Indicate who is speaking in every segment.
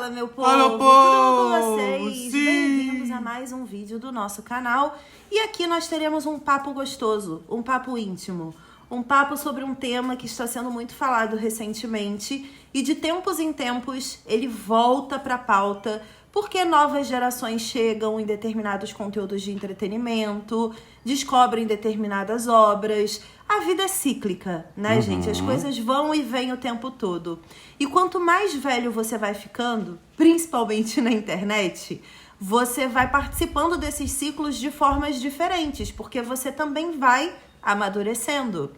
Speaker 1: Fala, meu povo!
Speaker 2: Fala,
Speaker 1: Tudo bom com
Speaker 2: povo!
Speaker 1: vocês?
Speaker 2: Sim!
Speaker 1: Bem-vindos a mais um vídeo do nosso canal. E aqui nós teremos um papo gostoso, um papo íntimo, um papo sobre um tema que está sendo muito falado recentemente e de tempos em tempos ele volta para a pauta porque novas gerações chegam em determinados conteúdos de entretenimento, descobrem determinadas obras. A vida é cíclica, né, gente? As coisas vão e vêm o tempo todo. E quanto mais velho você vai ficando, principalmente na internet, você vai participando desses ciclos de formas diferentes, porque você também vai amadurecendo.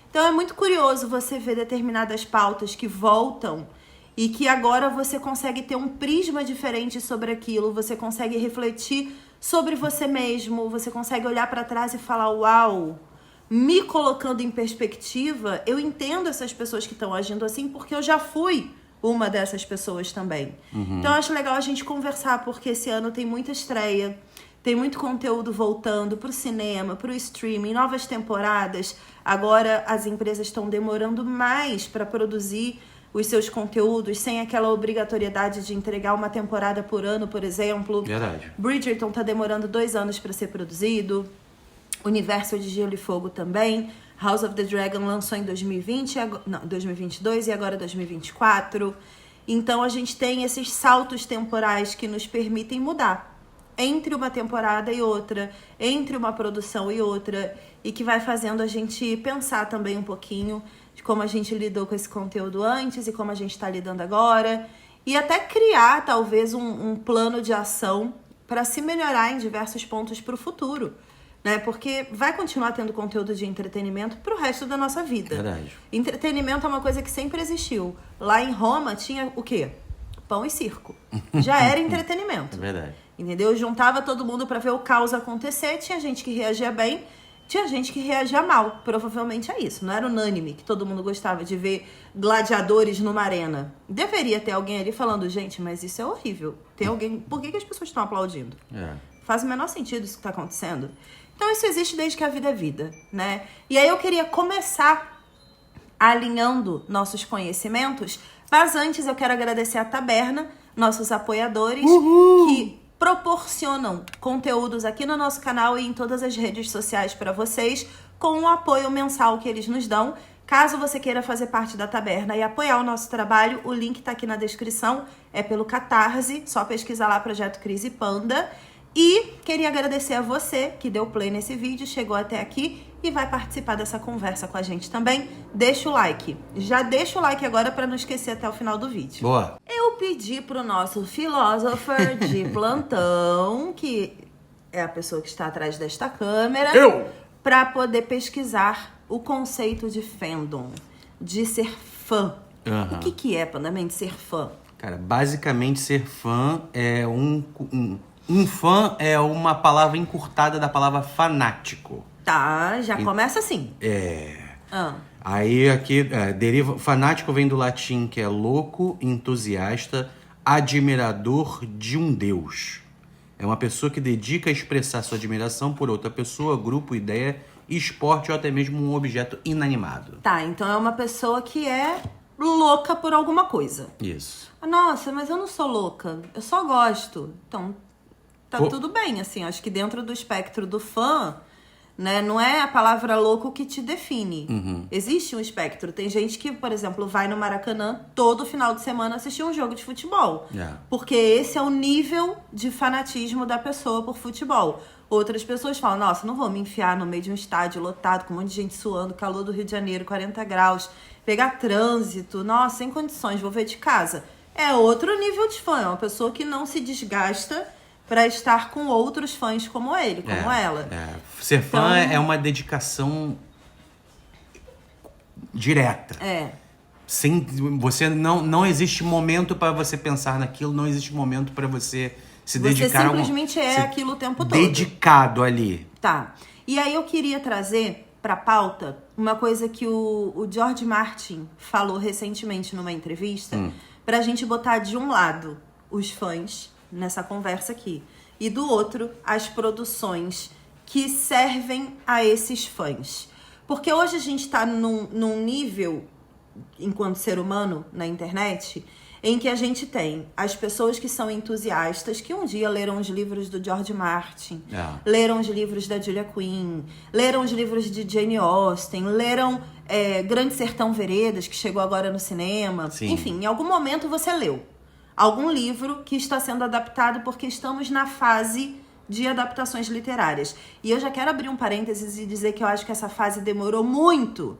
Speaker 1: Então é muito curioso você ver determinadas pautas que voltam e que agora você consegue ter um prisma diferente sobre aquilo, você consegue refletir sobre você mesmo, você consegue olhar para trás e falar, uau, me colocando em perspectiva, eu entendo essas pessoas que estão agindo assim porque eu já fui uma dessas pessoas também. Então eu acho legal a gente conversar, porque esse ano tem muita estreia, tem muito conteúdo voltando pro cinema, pro streaming, novas temporadas. Agora as empresas estão demorando mais para produzir os seus conteúdos, sem aquela obrigatoriedade de entregar uma temporada por ano, por exemplo.
Speaker 2: Verdade.
Speaker 1: Bridgerton tá demorando 2 anos para ser produzido. Universo de Gelo e Fogo também. House of the Dragon lançou em 2022 e agora 2024. Então a gente tem esses saltos temporais que nos permitem mudar entre uma temporada e outra, entre uma produção e outra, e que vai fazendo a gente pensar também um pouquinho de como a gente lidou com esse conteúdo antes e como a gente está lidando agora, e até criar talvez um plano de ação para se melhorar em diversos pontos para o futuro, né? Porque vai continuar tendo conteúdo de entretenimento para o resto da nossa vida.
Speaker 2: Verdade.
Speaker 1: Entretenimento é uma coisa que sempre existiu. Lá em Roma tinha o quê? Pão e circo. Já era entretenimento.
Speaker 2: É verdade.
Speaker 1: Entendeu? Juntava todo mundo para ver o caos acontecer. Tinha gente que reagia bem, tinha gente que reagia mal. Provavelmente é isso. Não era unânime que todo mundo gostava de ver gladiadores numa arena. Deveria ter alguém ali falando, gente, mas isso é horrível. Tem alguém... Por que as pessoas estão aplaudindo? Faz o menor sentido isso que está acontecendo. Então isso existe desde que a vida é vida, né? E aí eu queria começar alinhando nossos conhecimentos, mas antes eu quero agradecer a Taberna, nossos apoiadores, que proporcionam conteúdos aqui no nosso canal e em todas as redes sociais para vocês, com o apoio mensal que eles nos dão. Caso você queira fazer parte da Taberna e apoiar o nosso trabalho, o link tá aqui na descrição, é pelo Catarse, só pesquisar lá Projeto Cris e Panda. E queria agradecer a você que deu play nesse vídeo, chegou até aqui e vai participar dessa conversa com a gente também. Deixa o like. Já deixa o like agora para não esquecer até o final do vídeo.
Speaker 2: Boa.
Speaker 1: Eu pedi pro nosso philosopher de plantão, que é a pessoa que está atrás desta câmera, para poder pesquisar o conceito de fandom, de ser fã. O que é, Pandamente, ser fã?
Speaker 2: Cara, basicamente ser fã é um fã é uma palavra encurtada da palavra fanático.
Speaker 1: Tá, já começa assim.
Speaker 2: Aí aqui, deriva... Fanático vem do latim, que é louco, entusiasta, admirador de um deus. É uma pessoa que dedica a expressar sua admiração por outra pessoa, grupo, ideia, esporte ou até mesmo um objeto inanimado.
Speaker 1: Tá, então é uma pessoa que é louca por alguma coisa.
Speaker 2: Isso.
Speaker 1: Nossa, mas eu não sou louca, eu só gosto. Então, tá tudo bem, assim, acho que dentro do espectro do fã, né, não é a palavra louco que te define. Existe um espectro. Tem gente que, por exemplo, vai no Maracanã todo final de semana assistir um jogo de futebol. Porque esse é o nível de fanatismo da pessoa por futebol. Outras pessoas falam, nossa, não vou me enfiar no meio de um estádio lotado, com um monte de gente suando, calor do Rio de Janeiro, 40 graus, pegar trânsito, nossa, sem condições, vou ver de casa. É outro nível de fã, é uma pessoa que não se desgasta para estar com outros fãs como ele, como ela.
Speaker 2: Ser fã é uma dedicação direta. Sem você não existe momento para você pensar naquilo, não existe momento para você se dedicar.
Speaker 1: Você simplesmente aquilo o tempo todo.
Speaker 2: Dedicado ali.
Speaker 1: Tá. E aí eu queria trazer para pauta uma coisa que o George Martin falou recentemente numa entrevista, pra gente botar de um lado os fãs nessa conversa aqui, e do outro, as produções que servem a esses fãs. Porque hoje a gente tá num nível, enquanto ser humano, na internet, em que a gente tem as pessoas que são entusiastas, que um dia leram os livros do George Martin, leram os livros da Julia Quinn, leram os livros de Jane Austen, leram Grande Sertão Veredas, que chegou agora no cinema.
Speaker 2: Sim.
Speaker 1: Enfim, em algum momento você leu algum livro que está sendo adaptado, porque estamos na fase de adaptações literárias. E eu já quero abrir um parênteses e dizer que eu acho que essa fase demorou muito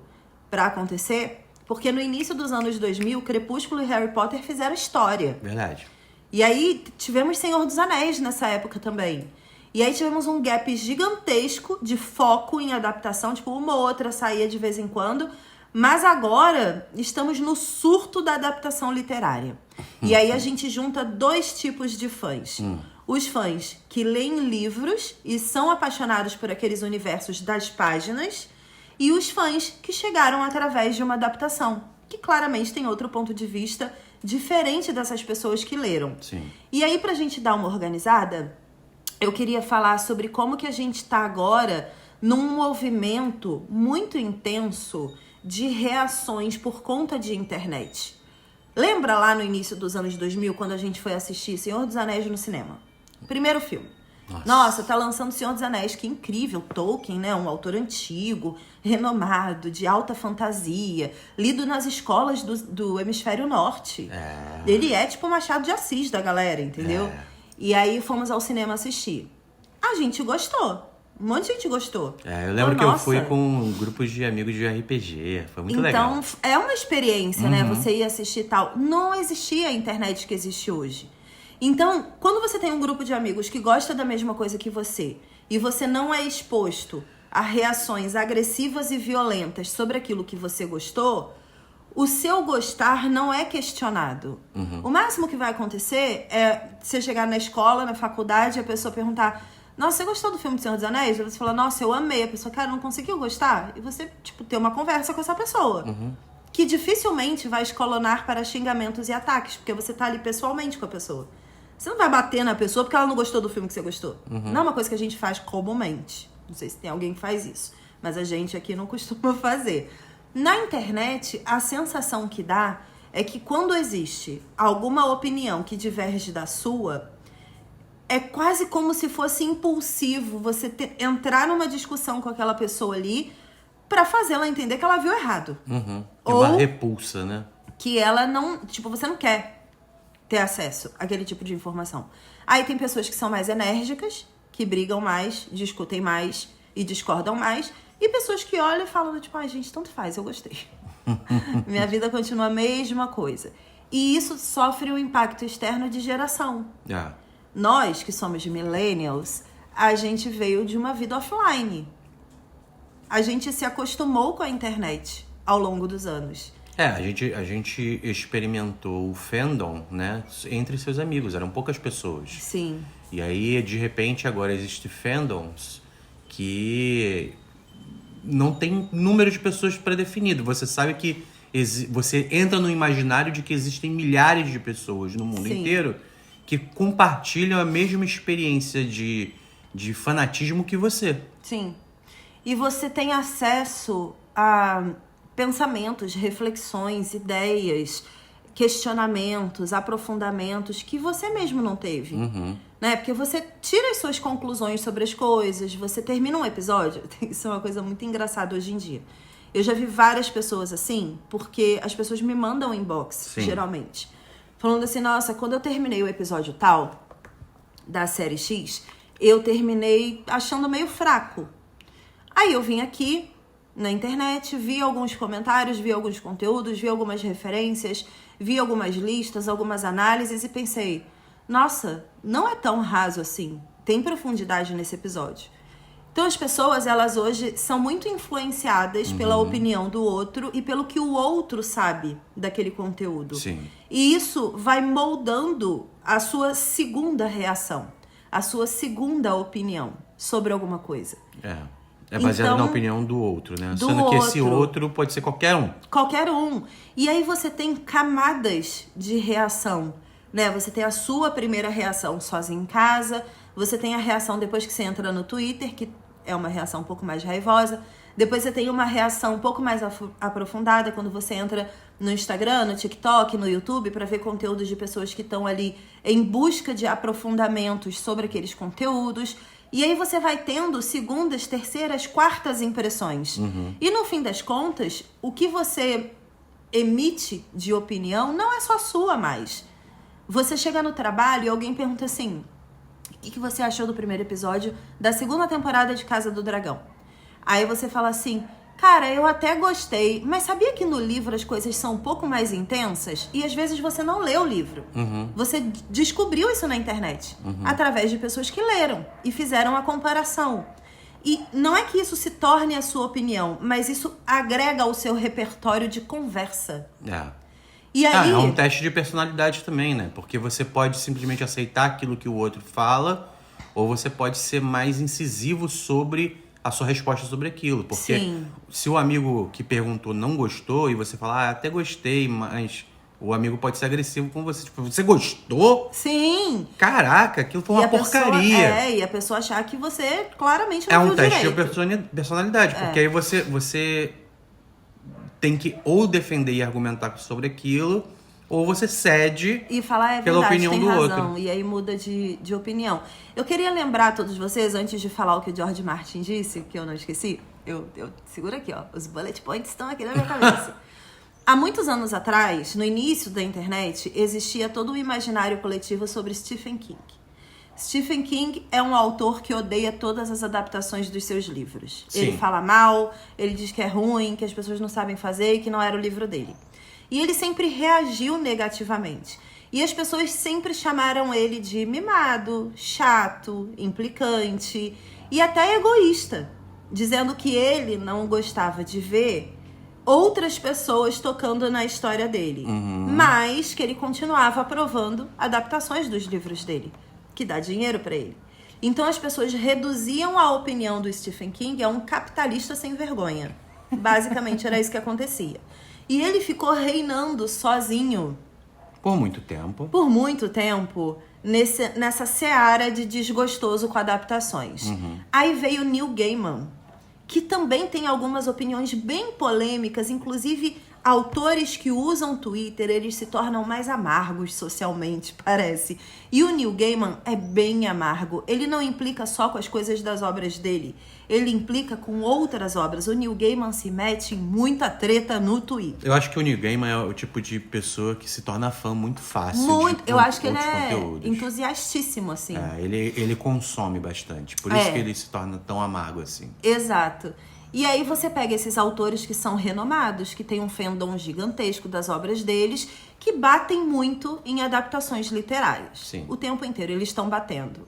Speaker 1: para acontecer, porque no início dos anos 2000, Crepúsculo e Harry Potter fizeram história.
Speaker 2: Verdade.
Speaker 1: E aí tivemos Senhor dos Anéis nessa época também. E aí tivemos um gap gigantesco de foco em adaptação, tipo, uma ou outra saía de vez em quando, mas agora estamos no surto da adaptação literária. E aí a gente junta dois tipos de fãs. Os fãs que leem livros e são apaixonados por aqueles universos das páginas, e os fãs que chegaram através de uma adaptação, que claramente tem outro ponto de vista diferente dessas pessoas que leram.
Speaker 2: Sim.
Speaker 1: E aí, pra gente dar uma organizada, eu queria falar sobre como que a gente tá agora num movimento muito intenso de reações por conta de internet. Lembra lá no início dos anos 2000, quando a gente foi assistir Senhor dos Anéis no cinema? Primeiro filme. Nossa, tá lançando Senhor dos Anéis, que incrível. Tolkien, né? Um autor antigo, renomado, de alta fantasia, lido nas escolas do hemisfério norte. Ele é tipo o Machado de Assis da galera, entendeu? E aí fomos ao cinema assistir. A gente gostou. Um monte de gente gostou.
Speaker 2: Eu lembro que eu fui com grupos de amigos de RPG. Foi muito legal.
Speaker 1: Então, é uma experiência, né? Você ir assistir e tal. Não existia a internet que existe hoje. Então, quando você tem um grupo de amigos que gosta da mesma coisa que você, e você não é exposto a reações agressivas e violentas sobre aquilo que você gostou, o seu gostar não é questionado. O máximo que vai acontecer é você chegar na escola, na faculdade, e a pessoa perguntar: nossa, você gostou do filme de Senhor dos Anéis? E você fala: nossa, eu amei. A pessoa: cara, não conseguiu gostar? E você, tipo, ter uma conversa com essa pessoa. Que dificilmente vai escalonar para xingamentos e ataques, porque você tá ali pessoalmente com a pessoa. Você não vai bater na pessoa porque ela não gostou do filme que você gostou. Não é uma coisa que a gente faz comumente. Não sei se tem alguém que faz isso, mas a gente aqui não costuma fazer. Na internet, a sensação que dá é que quando existe alguma opinião que diverge da sua, é quase como se fosse impulsivo você entrar numa discussão com aquela pessoa ali pra fazê-la entender que ela viu errado.
Speaker 2: É uma repulsa, né?
Speaker 1: Que ela não... Tipo, você não quer ter acesso àquele tipo de informação. Aí tem pessoas que são mais enérgicas, que brigam mais, discutem mais e discordam mais. E pessoas que olham e falam, tipo, ai, gente, tanto faz, eu gostei. Minha vida continua a mesma coisa. E isso sofre um impacto externo de geração. Nós, que somos millennials, a gente veio de uma vida offline. A gente se acostumou com a internet ao longo dos anos.
Speaker 2: A gente experimentou o fandom, né, entre seus amigos. Eram poucas pessoas.
Speaker 1: Sim.
Speaker 2: E aí, de repente, agora existem fandoms que não tem número de pessoas pré-definido. Você sabe que você entra no imaginário de que existem milhares de pessoas no mundo inteiro que compartilham a mesma experiência de fanatismo que você.
Speaker 1: Sim. E você tem acesso a pensamentos, reflexões, ideias, questionamentos, aprofundamentos que você mesmo não teve. Né? Porque você tira as suas conclusões sobre as coisas, você termina um episódio. Isso é uma coisa muito engraçada hoje em dia. Eu já vi várias pessoas assim, porque as pessoas me mandam inbox, geralmente. Falando assim, nossa, quando eu terminei o episódio tal, da série X, eu terminei achando meio fraco. Aí eu vim aqui na internet, vi alguns comentários, vi alguns conteúdos, vi algumas referências, vi algumas listas, algumas análises e pensei, nossa, não é tão raso assim, tem profundidade nesse episódio. Então as pessoas, elas hoje são muito influenciadas pela opinião do outro e pelo que o outro sabe daquele conteúdo. E isso vai moldando a sua segunda reação, a sua segunda opinião sobre alguma coisa.
Speaker 2: É baseado na opinião do outro, né? Sendo que esse outro pode ser qualquer um.
Speaker 1: Qualquer um. E aí você tem camadas de reação, né? Você tem a sua primeira reação sozinho em casa, você tem a reação depois que você entra no Twitter, que é uma reação um pouco mais raivosa. Depois você tem uma reação um pouco mais aprofundada quando você entra no Instagram, no TikTok, no YouTube, para ver conteúdos de pessoas que estão ali em busca de aprofundamentos sobre aqueles conteúdos. E aí você vai tendo segundas, terceiras, quartas impressões. E no fim das contas, o que você emite de opinião não é só sua mais. Você chega no trabalho e alguém pergunta assim: o que você achou do primeiro episódio da segunda temporada de Casa do Dragão? Aí você fala assim: cara, eu até gostei, mas sabia que no livro as coisas são um pouco mais intensas? E às vezes você não lê o livro. Você descobriu isso na internet, através de pessoas que leram e fizeram a comparação. E não é que isso se torne a sua opinião, mas isso agrega ao seu repertório de conversa. E aí...
Speaker 2: é um teste de personalidade também, né? Porque você pode simplesmente aceitar aquilo que o outro fala, ou você pode ser mais incisivo sobre a sua resposta sobre aquilo. Porque se o amigo que perguntou não gostou e você falar, até gostei, mas o amigo pode ser agressivo com você. Tipo, você gostou?
Speaker 1: Sim.
Speaker 2: Caraca, aquilo foi uma porcaria.
Speaker 1: E a pessoa achar que você claramente não viu direito.
Speaker 2: É um teste de personalidade, porque aí você tem que ou defender e argumentar sobre aquilo, ou você cede
Speaker 1: e falar,
Speaker 2: pela
Speaker 1: verdade,
Speaker 2: opinião
Speaker 1: tem
Speaker 2: do
Speaker 1: razão,
Speaker 2: outro.
Speaker 1: E aí muda de opinião. Eu queria lembrar a todos vocês, antes de falar o que o George Martin disse, que eu não esqueci, eu seguro aqui, ó, os bullet points estão aqui na minha cabeça. Há muitos anos atrás, no início da internet, existia todo um imaginário coletivo sobre Stephen King. Stephen King é um autor que odeia todas as adaptações dos seus livros.
Speaker 2: Sim.
Speaker 1: Ele fala mal, ele diz que é ruim, que as pessoas não sabem fazer e que não era o livro dele. E ele sempre reagiu negativamente. E as pessoas sempre chamaram ele de mimado, chato, implicante e até egoísta, dizendo que ele não gostava de ver outras pessoas tocando na história dele, mas que ele continuava aprovando adaptações dos livros dele, que dá dinheiro para ele. Então as pessoas reduziam a opinião do Stephen King a um capitalista sem vergonha. Basicamente era isso que acontecia. E ele ficou reinando sozinho.
Speaker 2: Por muito tempo.
Speaker 1: Por muito tempo, nessa seara de desgostoso com adaptações. Aí veio Neil Gaiman, que também tem algumas opiniões bem polêmicas, inclusive autores que usam Twitter, eles se tornam mais amargos socialmente, parece. E o Neil Gaiman é bem amargo. Ele não implica só com as coisas das obras dele, ele implica com outras obras. O Neil Gaiman se mete em muita treta no Twitter.
Speaker 2: Eu acho que o Neil Gaiman é o tipo de pessoa que se torna fã muito fácil.
Speaker 1: Muito. Eu acho que ele é
Speaker 2: conteúdos.
Speaker 1: entusiastíssimo, assim.
Speaker 2: Ele consome bastante. Por isso que ele se torna tão amargo assim.
Speaker 1: Exato. E aí você pega esses autores que são renomados, que têm um fandom gigantesco das obras deles, que batem muito em adaptações literárias.
Speaker 2: Sim.
Speaker 1: O tempo inteiro eles estão batendo.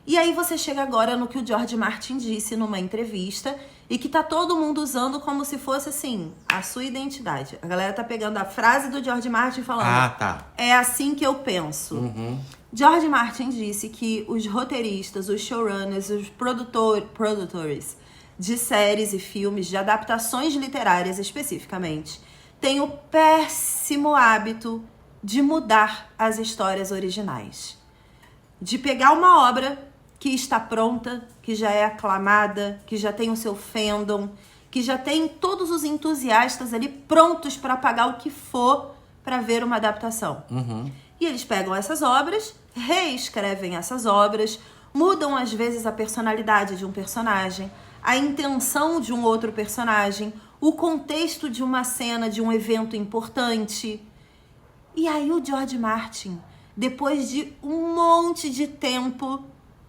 Speaker 1: E aí você chega agora no que o George Martin disse numa entrevista e que tá todo mundo usando como se fosse, assim, a sua identidade. A galera tá pegando a frase do George Martin falando, é assim que eu penso. George Martin disse que os roteiristas, os showrunners, os produtores de séries e filmes, de adaptações literárias especificamente, têm o péssimo hábito de mudar as histórias originais. De pegar uma obra que está pronta, que já é aclamada, que já tem o seu fandom, que já tem todos os entusiastas ali prontos para pagar o que for para ver uma adaptação. E eles pegam essas obras, reescrevem essas obras, mudam às vezes a personalidade de um personagem, a intenção de um outro personagem, o contexto de uma cena, de um evento importante. E aí o George Martin, depois de um monte de tempo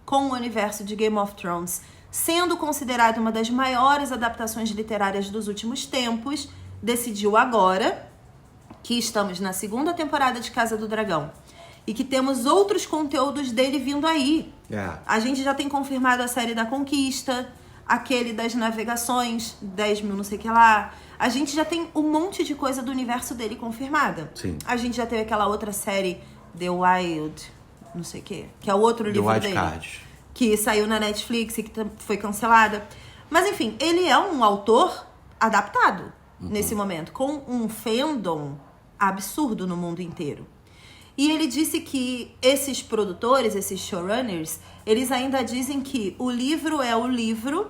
Speaker 1: com o universo de Game of Thrones, sendo considerado uma das maiores adaptações literárias dos últimos tempos, decidiu agora, que estamos na segunda temporada de Casa do Dragão, e que temos outros conteúdos dele vindo aí. A gente já tem confirmado a série da Conquista, aquele das navegações, 10 mil não sei o que lá. A gente já tem um monte de coisa do universo dele confirmada.
Speaker 2: Sim.
Speaker 1: A gente já teve aquela outra série, The Wild, não sei o que é o outro livro dele.
Speaker 2: Card.
Speaker 1: Que saiu na Netflix e que foi cancelada. Mas enfim, ele é um autor adaptado nesse momento, com um fandom absurdo no mundo inteiro. E ele disse que esses produtores, esses showrunners, eles ainda dizem que o livro é o livro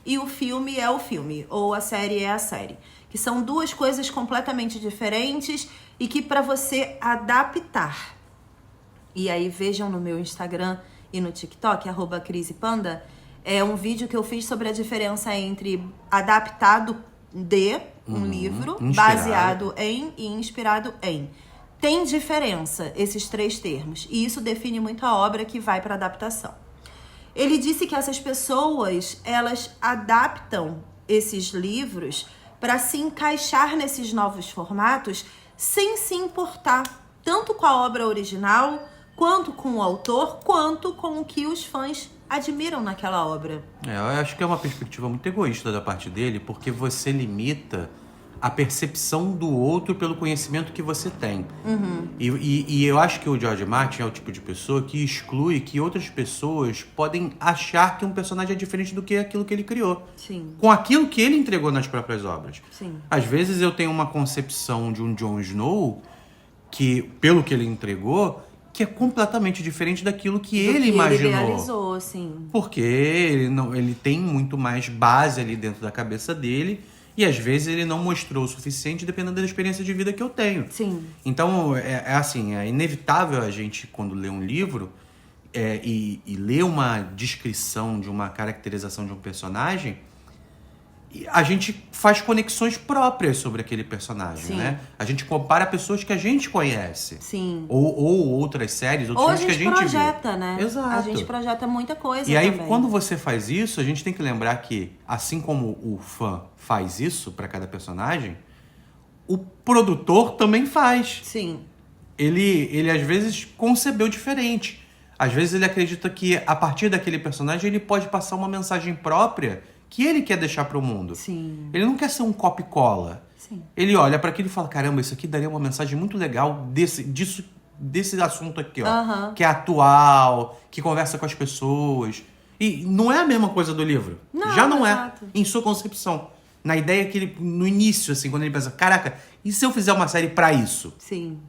Speaker 1: e o filme é o filme, ou a série é a série. que são duas coisas completamente diferentes e que para você adaptar. E aí vejam no meu Instagram e no TikTok, @crisepanda, é um vídeo que eu fiz sobre a diferença entre adaptado de um livro, baseado em e inspirado em. Tem diferença esses 3 termos, e isso define muito a obra que vai para adaptação. Ele disse que essas pessoas, elas adaptam esses livros para se encaixar nesses novos formatos sem se importar tanto com a obra original, quanto com o autor, quanto com o que os fãs admiram naquela obra.
Speaker 2: Eu acho que é uma perspectiva muito egoísta da parte dele, porque você limita a percepção do outro pelo conhecimento que você tem. E eu acho que o George Martin é o tipo de pessoa que exclui que outras pessoas podem achar que um personagem é diferente do que aquilo que ele criou.
Speaker 1: Sim.
Speaker 2: Com aquilo que ele entregou nas próprias obras.
Speaker 1: Sim.
Speaker 2: Às vezes eu tenho uma concepção de um Jon Snow que, pelo que ele entregou, que é completamente diferente daquilo que ele imaginou.
Speaker 1: Ele idealizou, sim.
Speaker 2: Porque ele tem muito mais base ali dentro da cabeça dele. E às vezes ele não mostrou o suficiente dependendo da experiência de vida que eu tenho.
Speaker 1: Sim.
Speaker 2: Então, assim, é inevitável a gente, quando lê um livro e lê uma descrição de uma caracterização de um personagem, a gente faz conexões próprias sobre aquele personagem,
Speaker 1: Sim.
Speaker 2: né? A gente compara pessoas que a gente conhece.
Speaker 1: Sim.
Speaker 2: Ou outras séries, outros filmes que a gente
Speaker 1: projeta,
Speaker 2: viu.
Speaker 1: né?
Speaker 2: Exato.
Speaker 1: A gente projeta muita coisa
Speaker 2: E aí,
Speaker 1: também.
Speaker 2: quando você faz isso, a gente tem que lembrar que, assim como o fã faz isso para cada personagem, o produtor também faz.
Speaker 1: Sim.
Speaker 2: Ele às vezes concebeu diferente. Às vezes ele acredita que, a partir daquele personagem, ele pode passar uma mensagem própria que ele quer deixar para o mundo.
Speaker 1: Sim.
Speaker 2: Ele não quer ser um copy-cola.
Speaker 1: Sim.
Speaker 2: Ele olha para aquilo e fala, caramba, isso aqui daria uma mensagem muito legal desse assunto aqui, ó. Que é atual, que conversa com as pessoas. E não é a mesma coisa do livro.
Speaker 1: Não,
Speaker 2: já não
Speaker 1: exato.
Speaker 2: é, em sua concepção. Na ideia que ele, no início, assim, quando ele pensa, caraca, e se eu fizer uma série para isso?
Speaker 1: Sim.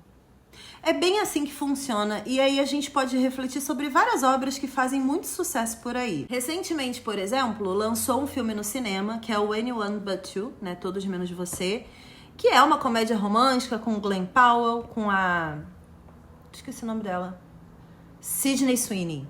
Speaker 1: É bem assim que funciona, e aí a gente pode refletir sobre várias obras que fazem muito sucesso por aí. Recentemente, por exemplo, lançou um filme no cinema, que é o Anyone But You, né, Todos Menos Você, que é uma comédia romântica com o Glenn Powell, com a... esqueci o nome dela. Sydney Sweeney.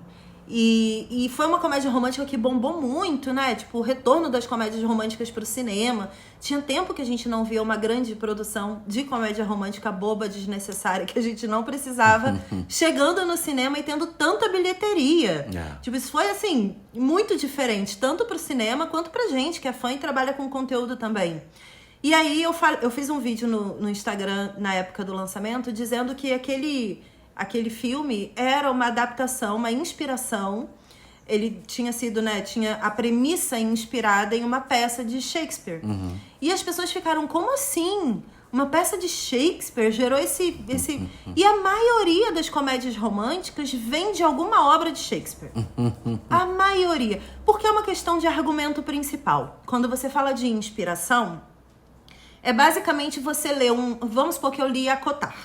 Speaker 1: E foi uma comédia romântica que bombou muito, né? Tipo, o retorno das comédias românticas pro cinema. Tinha tempo que a gente não via uma grande produção de comédia romântica boba, desnecessária, que a gente não precisava, chegando no cinema e tendo tanta bilheteria. Tipo, isso foi, assim, muito diferente, tanto pro cinema quanto pra gente, que é fã e trabalha com conteúdo também. E aí eu fiz um vídeo no Instagram, na época do lançamento, dizendo que aquele filme era uma adaptação, uma inspiração. Ele tinha sido, né, tinha a premissa inspirada em uma peça de Shakespeare. E as pessoas ficaram, como assim? Uma peça de Shakespeare gerou esse... E a maioria das comédias românticas vem de alguma obra de Shakespeare. A maioria. Porque é uma questão de argumento principal. Quando você fala de inspiração, é basicamente você ler vamos supor que eu li Acotar.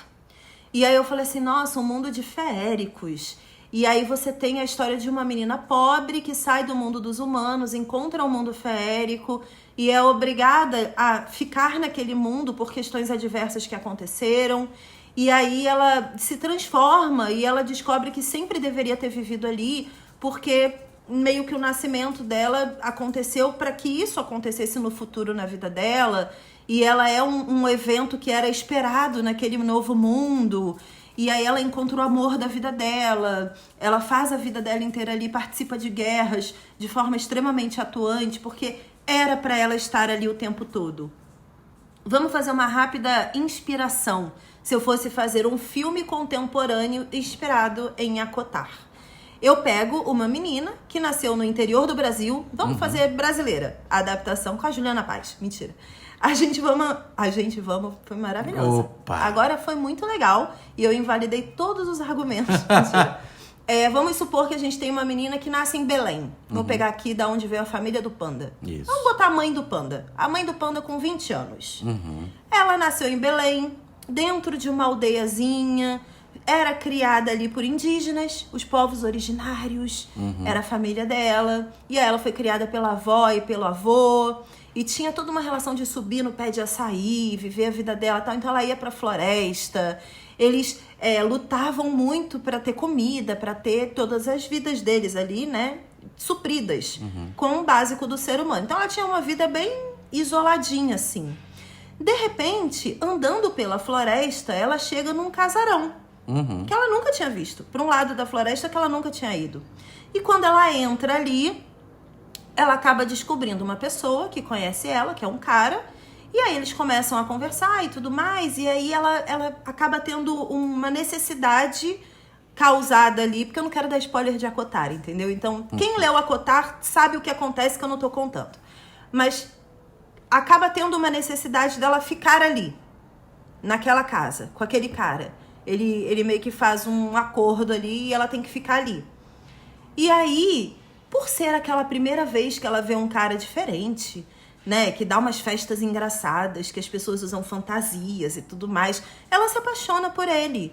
Speaker 1: E aí eu falei assim, nossa, um mundo de feéricos. E aí você tem a história de uma menina pobre que sai do mundo dos humanos, encontra o mundo feérico e é obrigada a ficar naquele mundo por questões adversas que aconteceram. E aí ela se transforma e ela descobre que sempre deveria ter vivido ali, porque meio que o nascimento dela aconteceu para que isso acontecesse no futuro na vida dela. E ela é um evento que era esperado naquele novo mundo. E aí ela encontra o amor da vida dela. Ela faz a vida dela inteira ali, participa de guerras de forma extremamente atuante, porque era para ela estar ali o tempo todo. Vamos fazer uma rápida inspiração. Se eu fosse fazer um filme contemporâneo inspirado em Acotar. Eu pego uma menina que nasceu no interior do Brasil. Vamos fazer brasileira. A adaptação com a Juliana Paz. Mentira. A gente vamos foi maravilhosa.
Speaker 2: Opa.
Speaker 1: Agora foi muito legal e eu invalidei todos os argumentos. Vamos supor que a gente tem uma menina que nasce em Belém. Vou pegar aqui da onde veio a família do Panda.
Speaker 2: Isso.
Speaker 1: Vamos botar a mãe do Panda. A mãe do Panda com 20 anos. Ela nasceu em Belém, dentro de uma aldeiazinha. Era criada ali por indígenas, os povos originários. Era a família dela. E aí ela foi criada pela avó e pelo avô. e tinha toda uma relação de subir no pé de açaí, viver a vida dela e tal. Então ela ia pra floresta. Eles lutavam muito pra ter comida, pra ter todas as vidas deles ali, né? Supridas com o básico do ser humano. Então ela tinha uma vida bem isoladinha, assim. De repente, andando pela floresta, ela chega num casarão que ela nunca tinha visto. Para um lado da floresta que ela nunca tinha ido. E quando ela entra ali, ela acaba descobrindo uma pessoa que conhece ela, que é um cara. E aí eles começam a conversar e tudo mais. E aí ela acaba tendo uma necessidade causada ali, porque eu não quero dar spoiler de Acotar, entendeu? Então, quem leu Acotar sabe o que acontece que eu não tô contando. Mas acaba tendo uma necessidade dela ficar ali, naquela casa, com aquele cara. Ele meio que faz um acordo ali e ela tem que ficar ali. E aí, por ser aquela primeira vez que ela vê um cara diferente, né, que dá umas festas engraçadas, que as pessoas usam fantasias e tudo mais, ela se apaixona por ele.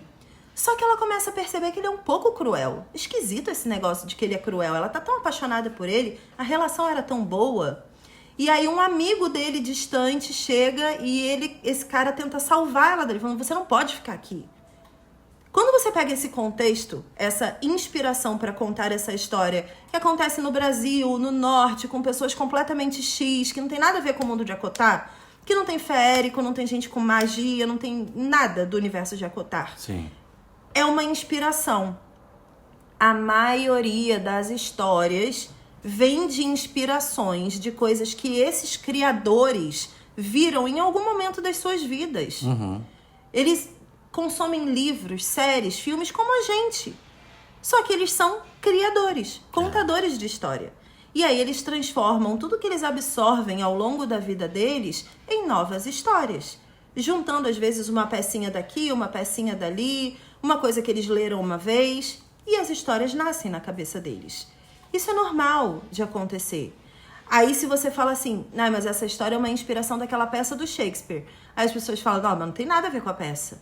Speaker 1: Só que ela começa a perceber que ele é um pouco cruel. Esquisito esse negócio de que ele é cruel. Ela tá tão apaixonada por ele, a relação era tão boa. E aí um amigo dele distante chega e esse cara tenta salvar ela dele, falando, você não pode ficar aqui. Quando você pega esse contexto, essa inspiração para contar essa história que acontece no Brasil, no norte, com pessoas completamente X, que não tem nada a ver com o mundo de Acotar, que não tem férico, não tem gente com magia, não tem nada do universo de Acotar.
Speaker 2: Sim.
Speaker 1: É uma inspiração. A maioria das histórias vem de inspirações, de coisas que esses criadores viram em algum momento das suas vidas. Eles consomem livros, séries, filmes como a gente. Só que eles são criadores, contadores de história. E aí eles transformam tudo que eles absorvem ao longo da vida deles em novas histórias. Juntando, às vezes, uma pecinha daqui, uma pecinha dali, uma coisa que eles leram uma vez, e as histórias nascem na cabeça deles. Isso é normal de acontecer. Aí se você fala assim, não, mas essa história é uma inspiração daquela peça do Shakespeare. Aí as pessoas falam, não, mas não tem nada a ver com a peça.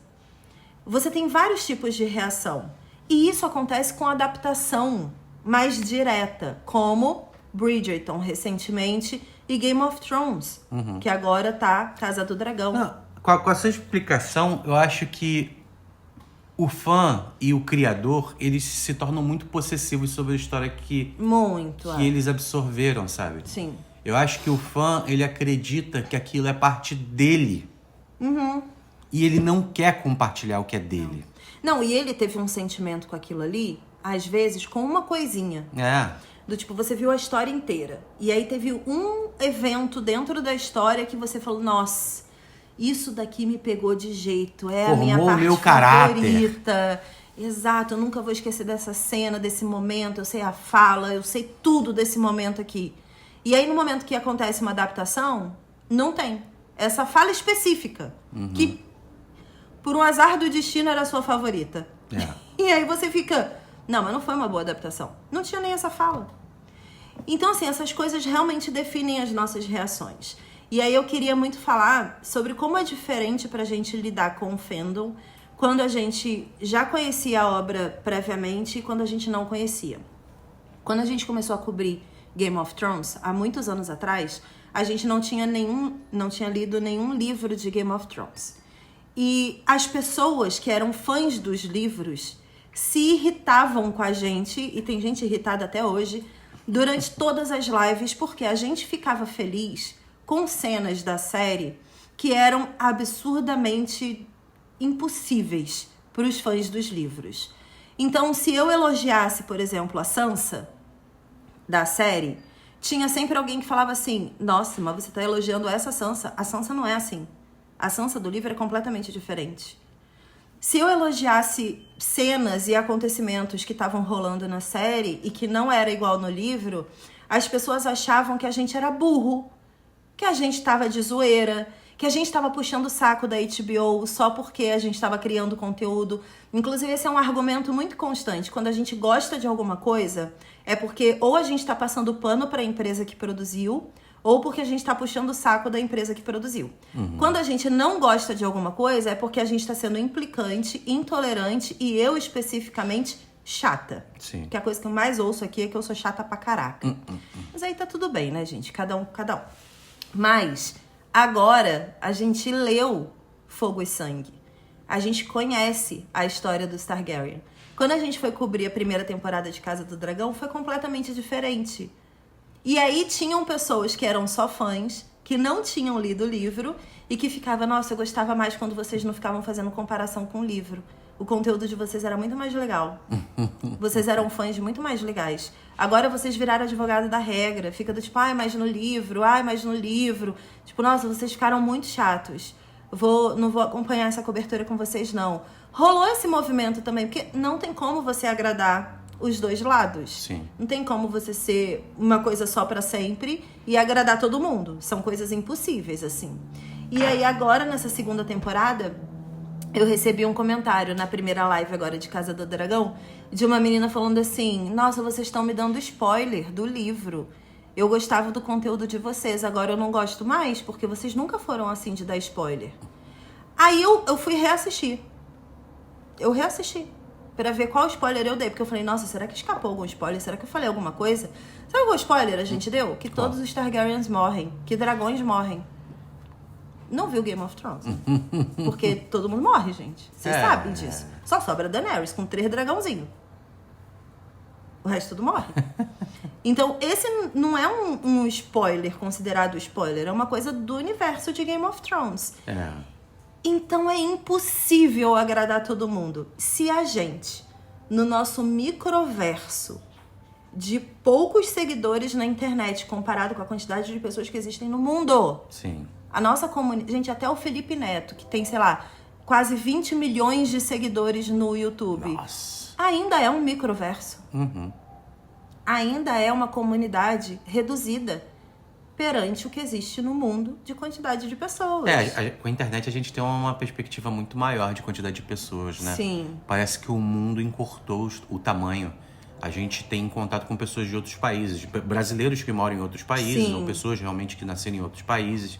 Speaker 1: Você tem vários tipos de reação. E isso acontece com adaptação mais direta, como Bridgerton recentemente e Game of Thrones, que agora tá Casa do Dragão.
Speaker 2: Não, com essa explicação, eu acho que o fã e o criador, eles se tornam muito possessivos sobre a história que eles absorveram, sabe?
Speaker 1: Sim.
Speaker 2: Eu acho que o fã, ele acredita que aquilo é parte dele. E ele não quer compartilhar o que é dele.
Speaker 1: Não, e ele teve um sentimento com aquilo ali, às vezes, com uma coisinha. Do tipo, você viu a história inteira. E aí teve um evento dentro da história que você falou, nossa, isso daqui me pegou de jeito,
Speaker 2: Formou
Speaker 1: a minha parte
Speaker 2: meu caráter.
Speaker 1: favorita. Exato, eu nunca vou esquecer dessa cena, desse momento, eu sei a fala, eu sei tudo desse momento aqui. E aí no momento que acontece uma adaptação, não tem essa fala específica, que por um azar do destino era a sua favorita. E aí você fica, não, mas não foi uma boa adaptação. Não tinha nem essa fala. Então assim, essas coisas realmente definem as nossas reações. E aí eu queria muito falar sobre como é diferente pra gente lidar com o fandom quando a gente já conhecia a obra previamente e quando a gente não conhecia. Quando a gente começou a cobrir Game of Thrones, há muitos anos atrás, a gente não tinha lido nenhum livro de Game of Thrones. E as pessoas que eram fãs dos livros se irritavam com a gente, e tem gente irritada até hoje, durante todas as lives, porque a gente ficava feliz com cenas da série que eram absurdamente impossíveis para os fãs dos livros. Então, se eu elogiasse, por exemplo, a Sansa da série, tinha sempre alguém que falava assim, nossa, mas você está elogiando essa Sansa. A Sansa não é assim. A Sansa do livro é completamente diferente. Se eu elogiasse cenas e acontecimentos que estavam rolando na série e que não era igual no livro, as pessoas achavam que a gente era burro, que a gente estava de zoeira, que a gente estava puxando o saco da HBO só porque a gente estava criando conteúdo. Inclusive, esse é um argumento muito constante. Quando a gente gosta de alguma coisa, é porque ou a gente está passando pano para a empresa que produziu, ou porque a gente está puxando o saco da empresa que produziu. Quando a gente não gosta de alguma coisa, é porque a gente está sendo implicante, intolerante e eu, especificamente, chata.
Speaker 2: Sim.
Speaker 1: Que a coisa que eu mais ouço aqui é que eu sou chata pra caraca. Mas aí tá tudo bem, né, gente? Cada um. Mas agora a gente leu Fogo e Sangue. A gente conhece a história dos Targaryen. Quando a gente foi cobrir a primeira temporada de Casa do Dragão, foi completamente diferente. E aí tinham pessoas que eram só fãs, que não tinham lido o livro e que ficavam, nossa, eu gostava mais quando vocês não ficavam fazendo comparação com o livro. O conteúdo de vocês era muito mais legal. Vocês eram fãs muito mais legais. Agora vocês viraram advogado da regra. Fica do tipo, mas no livro, mas no livro. Tipo, nossa, vocês ficaram muito chatos. Não vou acompanhar essa cobertura com vocês, não. Rolou esse movimento também, porque não tem como você agradar os dois lados.
Speaker 2: Sim.
Speaker 1: Não tem como você ser uma coisa só pra sempre e agradar todo mundo. São coisas impossíveis, assim. E aí, agora, nessa segunda temporada, eu recebi um comentário na primeira live agora de Casa do Dragão, de uma menina falando assim, nossa, vocês estão me dando spoiler do livro. Eu gostava do conteúdo de vocês, agora eu não gosto mais, porque vocês nunca foram assim de dar spoiler. Aí eu fui reassistir. Eu reassisti pra ver qual spoiler eu dei, porque eu falei, nossa, será que escapou algum spoiler? Será que eu falei alguma coisa? Sabe qual spoiler a gente deu? Que todos os Targaryens morrem, que dragões morrem. Não viu Game of Thrones. Porque todo mundo morre, gente. Vocês sabem disso. Só sobra Daenerys com 3 dragãozinhos. O resto tudo morre. Então, esse não é um spoiler considerado spoiler. É uma coisa do universo de Game of Thrones. Então, é impossível agradar todo mundo. Se a gente, no nosso microverso de poucos seguidores na internet, comparado com a quantidade de pessoas que existem no mundo...
Speaker 2: Sim.
Speaker 1: A nossa comunidade... Gente, até o Felipe Neto, que tem, sei lá, quase 20 milhões de seguidores no YouTube.
Speaker 2: Nossa.
Speaker 1: Ainda é um microverso.
Speaker 2: Uhum.
Speaker 1: Ainda é uma comunidade reduzida perante o que existe no mundo de quantidade de pessoas.
Speaker 2: Com a internet a gente tem uma perspectiva muito maior de quantidade de pessoas, né?
Speaker 1: Sim.
Speaker 2: Parece que o mundo encurtou o tamanho. A gente tem contato com pessoas de outros países, brasileiros que moram em outros países,
Speaker 1: Sim.
Speaker 2: ou pessoas realmente que nasceram em outros países.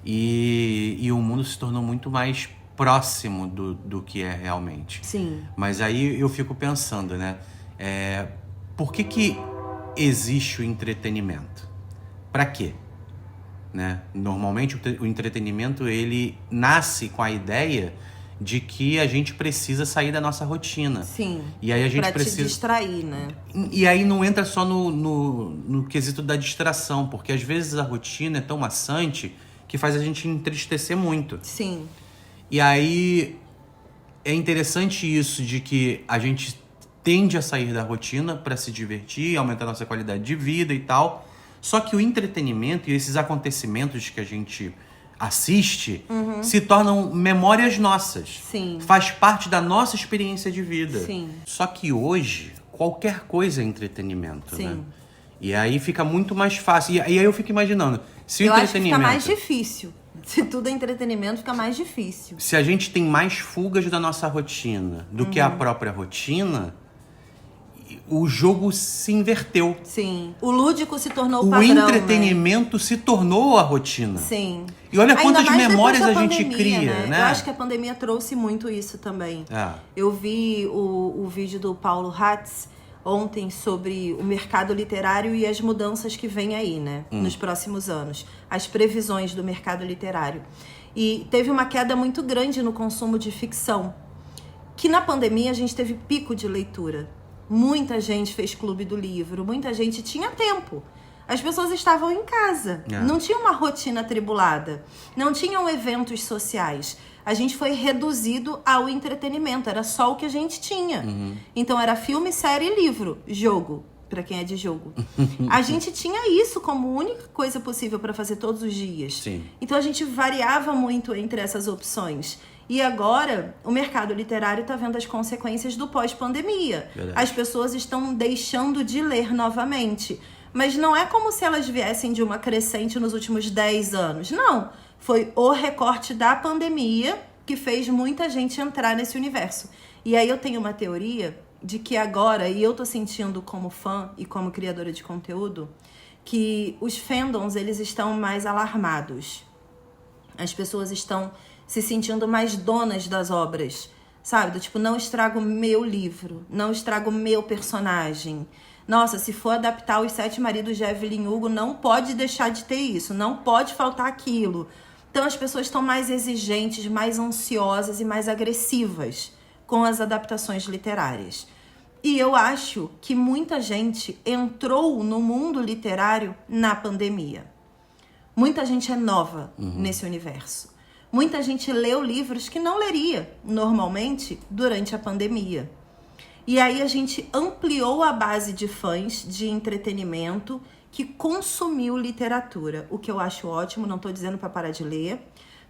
Speaker 2: E o mundo se tornou muito mais próximo do que é realmente.
Speaker 1: Sim.
Speaker 2: Mas aí eu fico pensando, né? Por que existe o entretenimento? Pra quê? Né? Normalmente o entretenimento ele nasce com a ideia de que a gente precisa sair da nossa rotina.
Speaker 1: Sim.
Speaker 2: E aí a gente
Speaker 1: pra
Speaker 2: precisa
Speaker 1: te distrair, né?
Speaker 2: E aí não entra só no quesito da distração, porque às vezes a rotina é tão maçante que faz a gente entristecer muito.
Speaker 1: Sim.
Speaker 2: E aí é interessante isso de que a gente tende a sair da rotina para se divertir, aumentar a nossa qualidade de vida e tal. Só que o entretenimento e esses acontecimentos que a gente assiste se tornam memórias nossas.
Speaker 1: Sim.
Speaker 2: Faz parte da nossa experiência de vida.
Speaker 1: Sim.
Speaker 2: Só que hoje, qualquer coisa é entretenimento,
Speaker 1: Sim.
Speaker 2: né? E aí fica muito mais fácil. E aí eu fico imaginando, se o
Speaker 1: Eu acho que
Speaker 2: entretenimento...
Speaker 1: fica mais difícil. Se tudo é entretenimento, fica mais difícil.
Speaker 2: Se a gente tem mais fugas da nossa rotina do que a própria rotina, o jogo se inverteu.
Speaker 1: Sim. O lúdico se tornou
Speaker 2: O
Speaker 1: padrão,
Speaker 2: entretenimento se tornou a rotina.
Speaker 1: Sim.
Speaker 2: E olha
Speaker 1: Ainda
Speaker 2: quantas
Speaker 1: mais
Speaker 2: memórias a
Speaker 1: depois da
Speaker 2: gente
Speaker 1: pandemia,
Speaker 2: cria, né?
Speaker 1: Eu acho que a pandemia trouxe muito isso também.
Speaker 2: É.
Speaker 1: Eu vi o vídeo do Paulo Hatz ontem sobre o mercado literário e as mudanças que vem aí, né? Nos próximos anos. As previsões do mercado literário. E teve uma queda muito grande no consumo de ficção. Que na pandemia a gente teve pico de leitura. Muita gente fez clube do livro, muita gente tinha tempo. As pessoas estavam em casa, não tinha uma rotina atribulada, não tinham eventos sociais. A gente foi reduzido ao entretenimento, era só o que a gente tinha. Então era filme, série, livro, jogo, pra quem é de jogo. A gente tinha isso como única coisa possível para fazer todos os dias.
Speaker 2: Sim.
Speaker 1: Então a gente variava muito entre essas opções. E agora, o mercado literário está vendo as consequências do pós-pandemia.
Speaker 2: Verdade.
Speaker 1: As pessoas estão deixando de ler novamente. Mas não é como se elas viessem de uma crescente nos últimos 10 anos. Não. Foi o recorte da pandemia que fez muita gente entrar nesse universo. E aí eu tenho uma teoria de que agora, e eu tô sentindo como fã e como criadora de conteúdo, que os fandoms, eles estão mais alarmados. As pessoas estão se sentindo mais donas das obras, sabe? Do tipo, não estrago meu livro, não estrago meu personagem, Nossa, se for adaptar Os Sete Maridos de Evelyn Hugo, não pode deixar de ter isso, não pode faltar aquilo. Então as pessoas estão mais exigentes, mais ansiosas e mais agressivas com as adaptações literárias. E eu acho que muita gente entrou no mundo literário na pandemia. Muita gente é nova nesse universo. Muita gente leu livros que não leria normalmente durante a pandemia. E aí a gente ampliou a base de fãs de entretenimento que consumiu literatura, o que eu acho ótimo, não estou dizendo para parar de ler,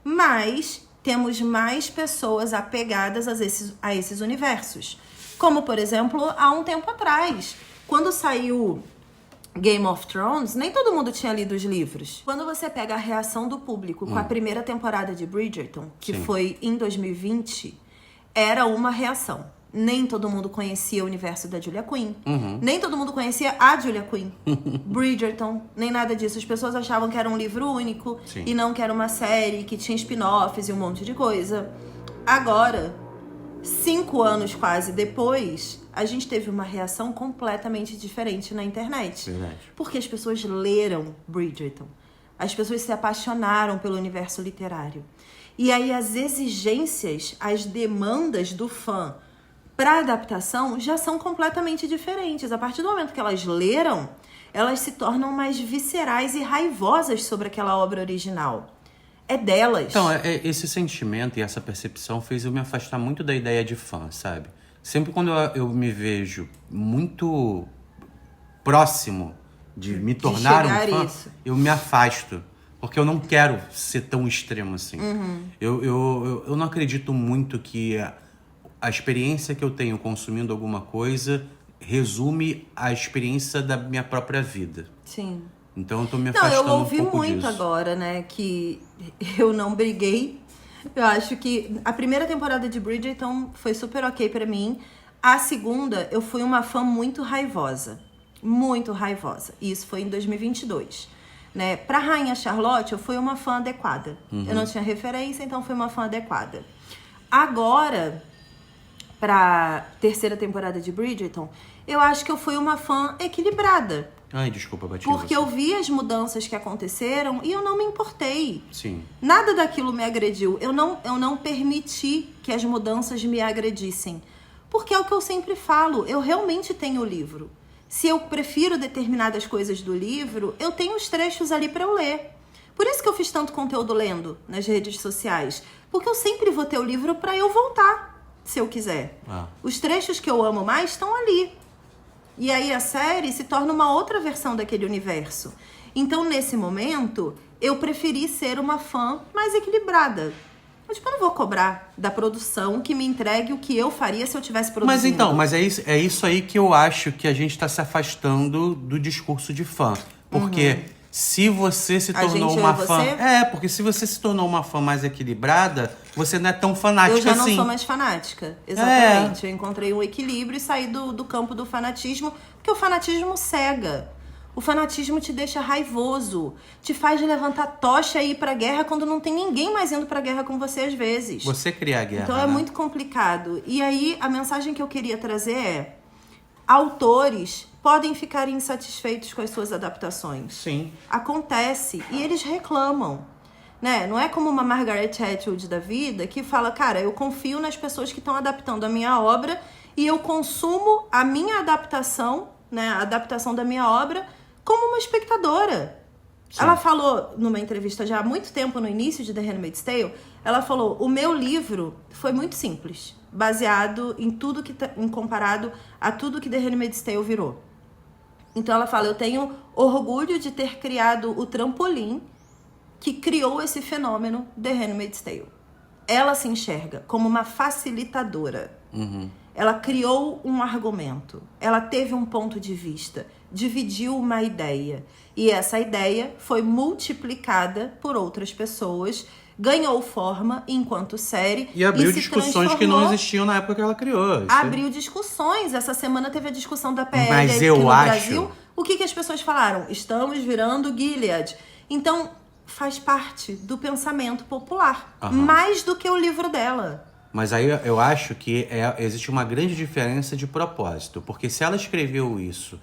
Speaker 1: mas temos mais pessoas apegadas a esses universos. Como, por exemplo, há um tempo atrás, quando saiu Game of Thrones, nem todo mundo tinha lido os livros. Quando você pega a reação do público com a primeira temporada de Bridgerton, que foi em 2020, era uma reação. Nem todo mundo conhecia o universo da Julia Quinn. Nem todo mundo conhecia a Julia Quinn. Bridgerton, nem nada disso. As pessoas achavam que era um livro único e não que era uma série, que tinha spin-offs e um monte de coisa. Agora, 5 anos quase depois, a gente teve uma reação completamente diferente na internet.
Speaker 2: Verdade.
Speaker 1: Porque as pessoas leram Bridgerton. As pessoas se apaixonaram pelo universo literário. E aí as exigências, as demandas do fã para adaptação já são completamente diferentes. A partir do momento que elas leram, elas se tornam mais viscerais e raivosas sobre aquela obra original. É delas.
Speaker 2: Então, esse sentimento e essa percepção fez eu me afastar muito da ideia de fã, sabe? Sempre quando eu me vejo muito próximo de me tornar um fã, eu me afasto. Porque eu não quero ser tão extremo assim. Eu não acredito muito que a experiência que eu tenho consumindo alguma coisa resume a experiência da minha própria vida.
Speaker 1: Sim.
Speaker 2: Então eu tô me afastando um pouco disso.
Speaker 1: Eu ouvi muito agora, né, que eu não briguei. Eu acho que a primeira temporada de Bridgerton foi super ok pra mim. A segunda, eu fui uma fã muito raivosa. Muito raivosa. E isso foi em 2022. Né? Pra Rainha Charlotte, eu fui uma fã adequada. Eu não tinha referência, então fui uma fã adequada. Agora, pra terceira temporada de Bridgerton, eu acho que eu fui uma fã equilibrada.
Speaker 2: Ai, desculpa, bati
Speaker 1: Porque
Speaker 2: você.
Speaker 1: eu vi as mudanças que aconteceram e eu não me importei.
Speaker 2: Sim.
Speaker 1: Nada daquilo me agrediu. Eu não permiti que as mudanças me agredissem. Porque é o que eu sempre falo, eu realmente tenho o livro. Se eu prefiro determinadas coisas do livro, eu tenho os trechos ali para eu ler. Por isso que eu fiz tanto conteúdo lendo nas redes sociais. Porque eu sempre vou ter o livro para eu voltar, se eu quiser. Os trechos que eu amo mais estão ali. E aí a série se torna uma outra versão daquele universo. Então, nesse momento, eu preferi ser uma fã mais equilibrada. Eu não vou cobrar da produção que me entregue o que eu faria se eu tivesse produzindo.
Speaker 2: Mas é isso aí que eu acho que a gente tá se afastando do discurso de fã. Porque se você se tornou uma fã... porque se você se tornou uma fã mais equilibrada, você não é tão fanática assim.
Speaker 1: Eu já não sou mais fanática, exatamente. Eu encontrei um equilíbrio e saí do campo do fanatismo, porque o fanatismo cega. O fanatismo te deixa raivoso, te faz levantar tocha e ir pra guerra quando não tem ninguém mais indo pra guerra com você às vezes.
Speaker 2: Você cria a guerra,
Speaker 1: Então é muito complicado. E aí a mensagem que eu queria trazer é: autores podem ficar insatisfeitos com as suas adaptações.
Speaker 2: Sim.
Speaker 1: Acontece. E eles reclamam. Né? Não é como uma Margaret Atwood da vida que fala, cara, eu confio nas pessoas que estão adaptando a minha obra e eu consumo a minha adaptação, né, a adaptação da minha obra como uma espectadora. Sim. Ela falou numa entrevista já há muito tempo, no início de The Handmaid's Tale, ela falou, o meu livro foi muito simples, baseado em tudo que em comparado a tudo que The Handmaid's Tale virou. Então ela fala, eu tenho orgulho de ter criado o trampolim que criou esse fenômeno The Handmaid's Tale. Ela se enxerga como uma facilitadora. Ela criou um argumento, ela teve um ponto de vista, dividiu uma ideia. E essa ideia foi multiplicada por outras pessoas, ganhou forma enquanto série.
Speaker 2: E abriu discussões que não existiam na época que ela criou.
Speaker 1: Abriu discussões. Essa semana teve a discussão da PL
Speaker 2: Mas
Speaker 1: aqui
Speaker 2: eu
Speaker 1: no
Speaker 2: acho...
Speaker 1: Brasil. O que as pessoas falaram? Estamos virando Gilead. Então, faz parte do pensamento popular. Mais do que o livro dela.
Speaker 2: Mas aí eu acho que existe uma grande diferença de propósito. Porque se ela escreveu isso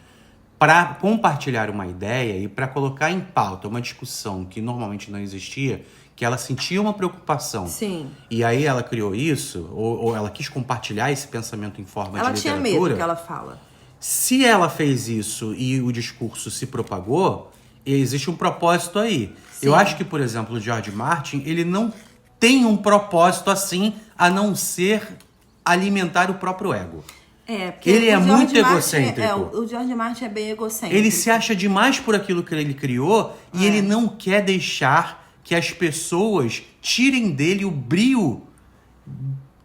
Speaker 2: para compartilhar uma ideia e para colocar em pauta uma discussão que normalmente não existia, que ela sentia uma preocupação.
Speaker 1: Sim.
Speaker 2: E aí ela criou isso, ou ela quis compartilhar esse pensamento em forma
Speaker 1: Ela
Speaker 2: de
Speaker 1: tinha
Speaker 2: literatura.
Speaker 1: medo que ela fala.
Speaker 2: Se ela fez isso e o discurso se propagou, existe um propósito aí.
Speaker 1: Sim.
Speaker 2: Eu acho que, por exemplo, o George Martin, ele não tem um propósito assim, a não ser alimentar o próprio ego.
Speaker 1: Porque
Speaker 2: ele é muito egocêntrico.
Speaker 1: O George Martin é bem egocêntrico.
Speaker 2: Ele se acha demais por aquilo que ele criou e ele não quer deixar que as pessoas tirem dele o brio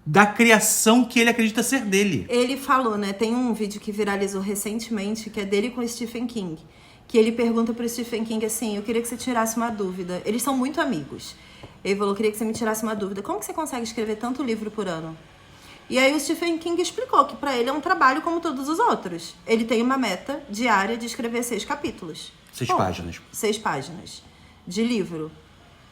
Speaker 2: da criação que ele acredita ser dele.
Speaker 1: Ele falou, né? Tem um vídeo que viralizou recentemente, que é dele com o Stephen King. Que ele pergunta pro Stephen King assim, eu queria que você tirasse uma dúvida. Eles são muito amigos. Ele falou, eu queria que você me tirasse uma dúvida. Como que você consegue escrever tanto livro por ano? E aí o Stephen King explicou que pra ele é um trabalho como todos os outros. Ele tem uma meta diária de escrever 6 capítulos.
Speaker 2: 6 páginas.
Speaker 1: 6 páginas de livro.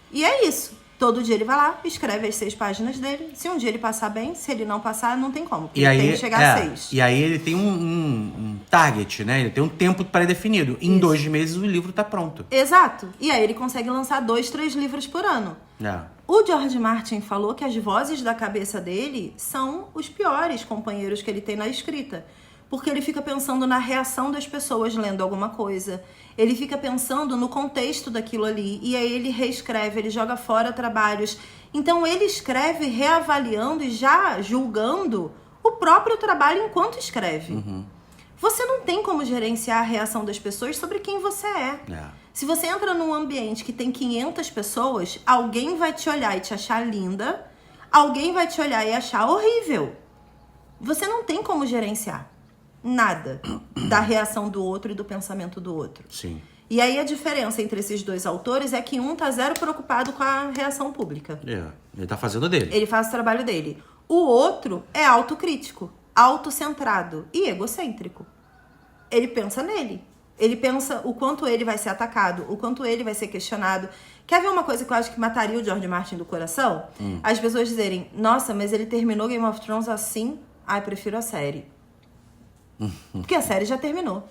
Speaker 1: E é isso. Todo dia ele vai lá, escreve as 6 páginas dele. Se um dia ele passar bem, se ele não passar, não tem como. Ele tem que chegar a 6.
Speaker 2: E aí ele tem um target, né? Ele tem um tempo pré-definido. Em 2 meses o livro tá pronto.
Speaker 1: Exato. E aí ele consegue lançar 2, 3 livros por ano. O George Martin falou que as vozes da cabeça dele são os piores companheiros que ele tem na escrita. Porque ele fica pensando na reação das pessoas lendo alguma coisa. Ele fica pensando no contexto daquilo ali. E aí ele reescreve, ele joga fora trabalhos. Então ele escreve reavaliando e já julgando o próprio trabalho enquanto escreve. Você não tem como gerenciar a reação das pessoas sobre quem você é. Se você entra num ambiente que tem 500 pessoas, alguém vai te olhar e te achar linda, alguém vai te olhar e achar horrível. Você não tem como gerenciar nada da reação do outro e do pensamento do outro.
Speaker 2: Sim.
Speaker 1: E aí a diferença entre esses dois autores é que um tá zero preocupado com a reação pública.
Speaker 2: Ele tá fazendo dele.
Speaker 1: Ele faz o trabalho dele. O outro é autocrítico, autocentrado e egocêntrico. Ele pensa nele. Ele pensa o quanto ele vai ser atacado, o quanto ele vai ser questionado. Quer ver uma coisa que eu acho que mataria o George Martin do coração? As pessoas dizerem, nossa, mas ele terminou Game of Thrones assim? Ai, prefiro a série. Porque a série já terminou.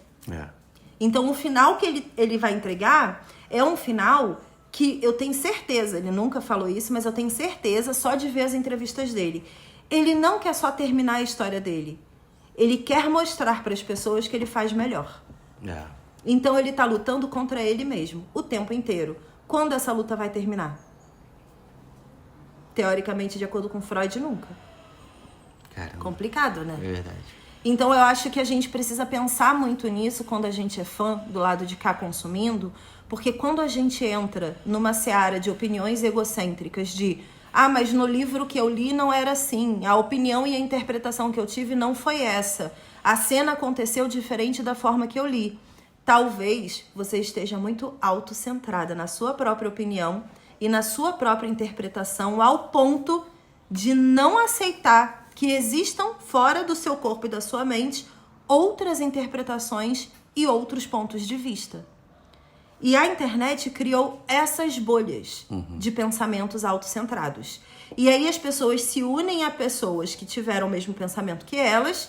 Speaker 1: Então o final que ele vai entregar é um final que eu tenho certeza, ele nunca falou isso, mas eu tenho certeza só de ver as entrevistas dele. Ele não quer só terminar a história dele. Ele quer mostrar para as pessoas que ele faz melhor. Então ele tá lutando contra ele mesmo, o tempo inteiro. Quando essa luta vai terminar? Teoricamente, de acordo com Freud, nunca.
Speaker 2: Caramba.
Speaker 1: Complicado, né?
Speaker 2: É verdade.
Speaker 1: Então eu acho que a gente precisa pensar muito nisso quando a gente é fã do lado de cá consumindo, porque quando a gente entra numa seara de opiniões egocêntricas de mas no livro que eu li não era assim, a opinião e a interpretação que eu tive não foi essa, a cena aconteceu diferente da forma que eu li. Talvez você esteja muito autocentrada na sua própria opinião e na sua própria interpretação ao ponto de não aceitar que existam fora do seu corpo e da sua mente outras interpretações e outros pontos de vista. E a internet criou essas bolhas de pensamentos autocentrados. E aí as pessoas se unem a pessoas que tiveram o mesmo pensamento que elas,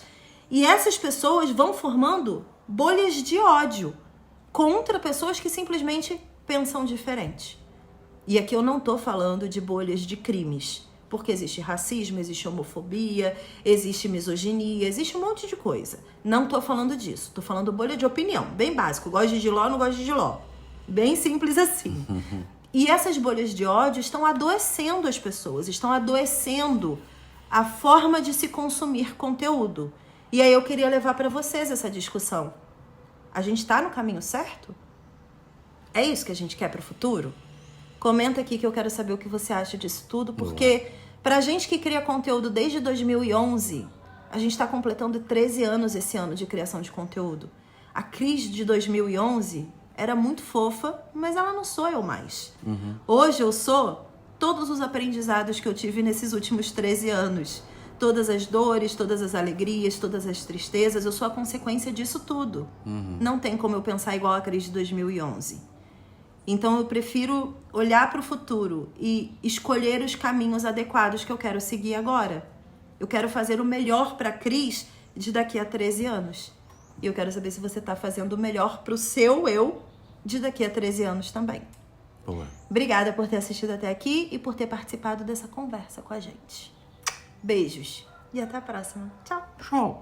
Speaker 1: e essas pessoas vão formando bolhas de ódio contra pessoas que simplesmente pensam diferente. E aqui eu não tô falando de bolhas de crimes, porque existe racismo, existe homofobia, existe misoginia, existe um monte de coisa. Não tô falando disso, tô falando bolha de opinião, bem básico, gosto de Giló, não gosto de Giló. Bem simples assim. E essas bolhas de ódio estão adoecendo as pessoas, estão adoecendo a forma de se consumir conteúdo. E aí eu queria levar para vocês essa discussão. A gente tá no caminho certo? É isso que a gente quer para o futuro? Comenta aqui que eu quero saber o que você acha disso tudo, porque pra gente que cria conteúdo desde 2011, a gente tá completando 13 anos esse ano de criação de conteúdo. A Cris de 2011 era muito fofa, mas ela não sou eu mais. Hoje eu sou todos os aprendizados que eu tive nesses últimos 13 anos. Todas as dores, todas as alegrias, todas as tristezas, eu sou a consequência disso tudo. Não tem como eu pensar igual a Cris de 2011. Então eu prefiro olhar para o futuro e escolher os caminhos adequados que eu quero seguir agora. Eu quero fazer o melhor para a Cris de daqui a 13 anos. E eu quero saber se você tá fazendo o melhor pro seu eu de daqui a 13 anos também.
Speaker 2: Boa.
Speaker 1: Obrigada por ter assistido até aqui e por ter participado dessa conversa com a gente. Beijos e até a próxima. Tchau.
Speaker 2: Tchau.